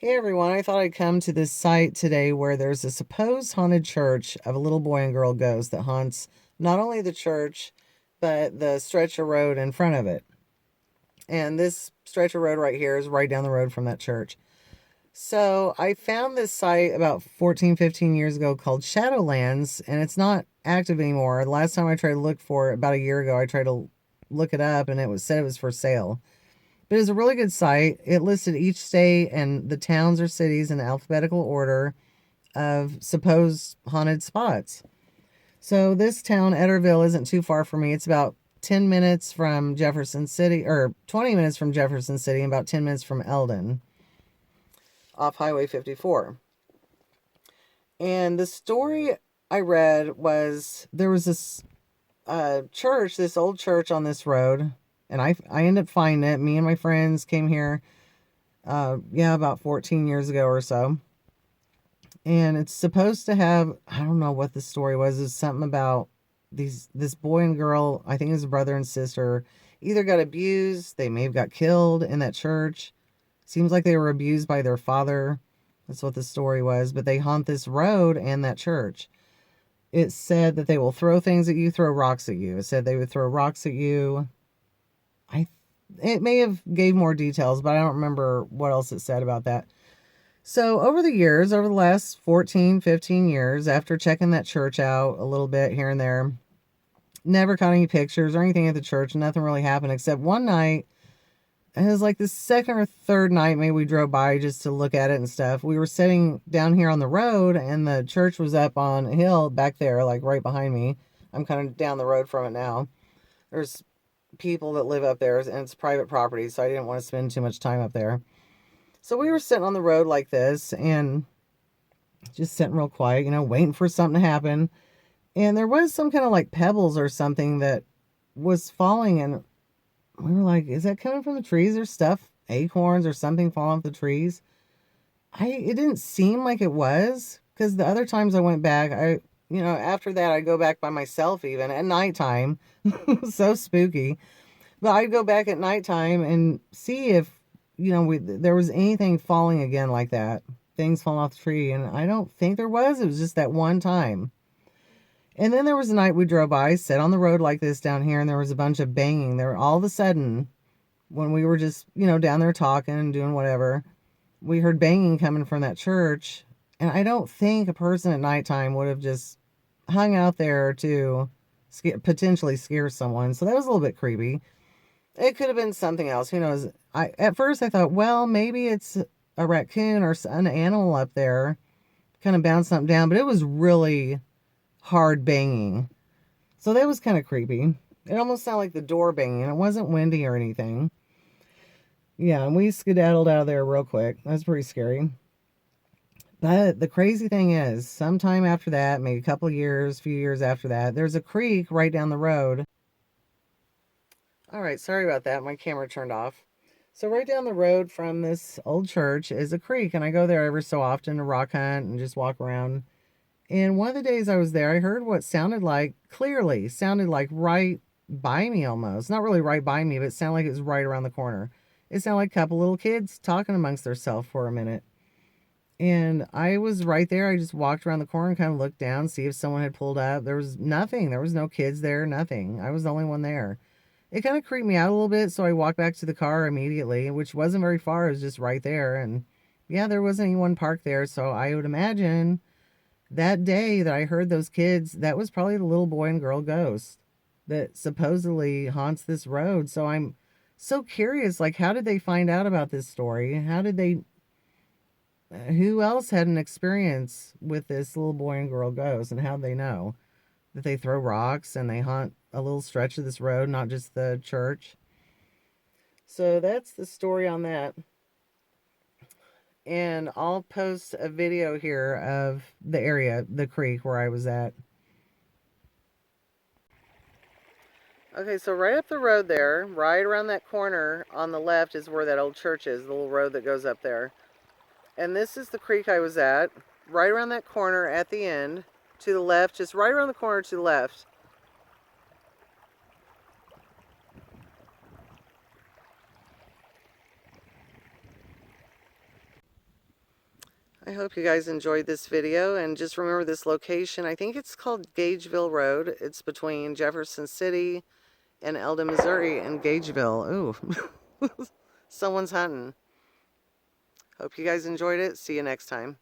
Hey everyone, I thought I'd come to this site today where there's a supposed haunted church of a little boy and girl ghost that haunts not only the church, but the stretch of road in front of it. And this stretch of road right here is right down the road from that church. So I found this site about 14, 15 years ago called Shadowlands, and it's not active anymore. The last time I tried to look for it, about a year ago, I tried to look it up and said it was for sale. But it's a really good site. It listed each state and the towns or cities in alphabetical order of supposed haunted spots. So this town, Etterville, isn't too far from me. It's about 10 minutes from Jefferson City, or 20 minutes from Jefferson City, and about 10 minutes from Eldon, off Highway 54. And the story I read was there was this church, this old church on this road, and I ended up finding it. Me and my friends came here, about 14 years ago or so. And it's supposed to have, I don't know what the story was. It's something about this boy and girl, I think it was a brother and sister, either got abused, they may have got killed in that church. Seems like they were abused by their father. That's what the story was. But they haunt this road and that church. It said that they will throw things at you, throw rocks at you. It said they would throw rocks at you. I it may have gave more details, but I don't remember what else it said about that. So over the years, over the last 14, 15 years, after checking that church out a little bit here and there, never caught any pictures or anything at the church. Nothing really happened except one night. It was like the second or third night, maybe we drove by just to look at it and stuff. We were sitting down here on the road, and the church was up on a hill back there, like right behind me. I'm kind of down the road from it now. There's people that live up there, and it's private property, so I didn't want to spend too much time up there. So we were sitting on the road like this, and just sitting real quiet, waiting for something to happen. And there was some kind of like pebbles or something that was falling, and we were like, is that coming from the trees or stuff? Acorns or something falling off the trees? It didn't seem like it was, because the other times I went back, after that I'd go back by myself even at nighttime. So spooky. But I'd go back at nighttime and see if, there was anything falling again like that. Things falling off the tree. And I don't think there was. It was just that one time. And then there was a night we drove by, sat on the road like this down here, and there was a bunch of banging. There all of a sudden, when we were just, down there talking and doing whatever, we heard banging coming from that church. And I don't think a person at nighttime would have just hung out there to potentially scare someone. So that was a little bit creepy. It could have been something else. Who knows? At first I thought, well, maybe it's a raccoon or an animal up there kind of bounced something down, but it was really hard banging. So that was kind of creepy. It almost sounded like the door banging. It wasn't windy or anything. Yeah, and we skedaddled out of there real quick. That's pretty scary. But the crazy thing is, sometime after that, maybe a couple years, few years after that, there's a creek right down the road. All right, sorry about that. My camera turned off. So right down the road from this old church is a creek, and I go there every so often to rock hunt and just walk around. And one of the days I was there, I heard what sounded like right by me almost. Not really right by me, but it sounded like it was right around the corner. It sounded like a couple little kids talking amongst themselves for a minute. And I was right there. I just walked around the corner and kind of looked down, see if someone had pulled up. There was nothing. There was no kids there, nothing. I was the only one there. It kind of creeped me out a little bit, so I walked back to the car immediately, which wasn't very far. It was just right there. And yeah, there wasn't anyone parked there, so I would imagine that day that I heard those kids, that was probably the little boy and girl ghost that supposedly haunts this road. So I'm so curious, like, how did they find out about this story? Who else had an experience with this little boy and girl ghost, and how'd they know that they throw rocks and they haunt a little stretch of this road, not just the church? So that's the story on that. And I'll post a video here of the area, the creek where I was at. Okay, so right up the road there, right around that corner on the left is where that old church is, the little road that goes up there. And this is the creek I was at, right around that corner at the end, to the left, just right around the corner to the left. I hope you guys enjoyed this video, and just remember this location. I think it's called Gageville Road. It's between Jefferson City and Eldon, Missouri, and Gageville. Ooh, someone's hunting. Hope you guys enjoyed it. See you next time.